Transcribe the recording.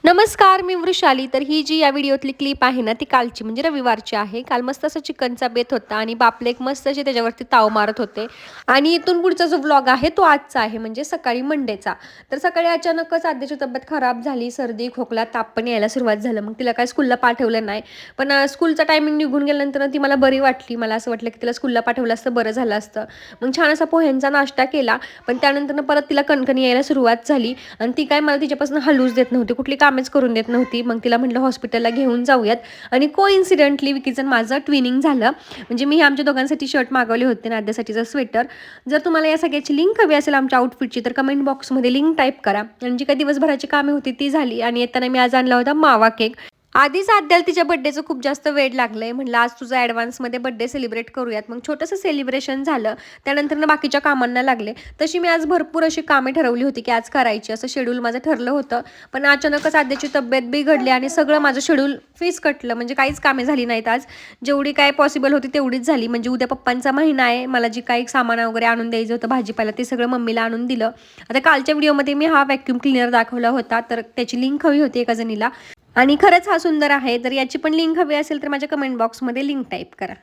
नमस्कार, मी वृषाली. तर ही जी या व्हिडिओतली क्लिप आहे ना, ती कालची म्हणजे रविवारची आहे. काल मस्त असा चिकनचा बेत होता आणि बापले एक मस्त असे त्याच्यावरती ताव मारत होते. आणि इथून पुढचा जो व्लॉग आहे तो आजचा आहे, म्हणजे सकाळी मंडेचा. तर सकाळी अचानकच आद्याची तब्येत खराब झाली, सर्दी, खोकला, ताप पण यायला सुरुवात झालं. मग तिला काय स्कूलला पाठवलं नाही. पण स्कूलचा टायमिंग निघून गेल्यानंतर ती मला बरी वाटली. मला असं वाटलं की तिला स्कूलला पाठवलं असतं बरं झालं असतं. मग छान असा पोह्यांचा नाश्ता केला. पण त्यानंतर परत तिला कणकणी यायला सुरुवात झाली आणि ती काय मला तिच्यापासून हलूच देत नव्हती. कुठली कामेच करून देत नव्हती. मग तिला म्हटलं हॉस्पिटलला घेऊन जाऊयात आणि कोइन्सिडेंटली विकीचं माझं ट्विनिंग झालं. म्हणजे मी आमच्या दोघांसाठी शर्ट मागवले होते, नाद्यासाठीचं स्वेटर. जर तुम्हाला या सगळ्याची लिंक हवी असेल आमच्या आउटफिटची तर कमेंट बॉक्समध्ये लिंक टाईप करा. आणि जी काही दिवसभराची कामे होती ती झाली आणि येताना मी आज आणला होता मावा केक. आधीच आद्याला तिच्या बड्डेचं खूप जास्त वेळ लागलंय. म्हटलं आज तुझं ॲडव्हान्समध्ये बड्डे सेलिब्रेट करूयात. मग छोटंसं सेलिब्रेशन झालं. त्यानंतर बाकीच्या कामांना लागले. तशी मी आज भरपूर अशी कामे ठरवली होती की आज करायची, असं शेड्यूल माझं ठरलं होतं. पण अचानकच आद्याची तब्येत बिघडली आणि सगळं माझं शेड्यूल कटलं. म्हणजे काहीच कामे झाली नाहीत आज. जेवढी काय पॉसिबल होती तेवढीच झाली. म्हणजे उद्या पप्पांचा महिना आहे. मला जी काही सामान वगैरे आणून द्यायचं होतं भाजीपाला ते सगळं मम्मीला आणून दिलं. आता कालच्या व्हिडिओमध्ये मी हा व्हॅक्यूम क्लिनर दाखवला होता, तर त्याची लिंक हवी होती एका जणीला. आणि खरंच हा सुंदर आहे. तर याची पण लिंक हवी असेल तर माझ्या कमेंट बॉक्समध्ये लिंक टाईप करा.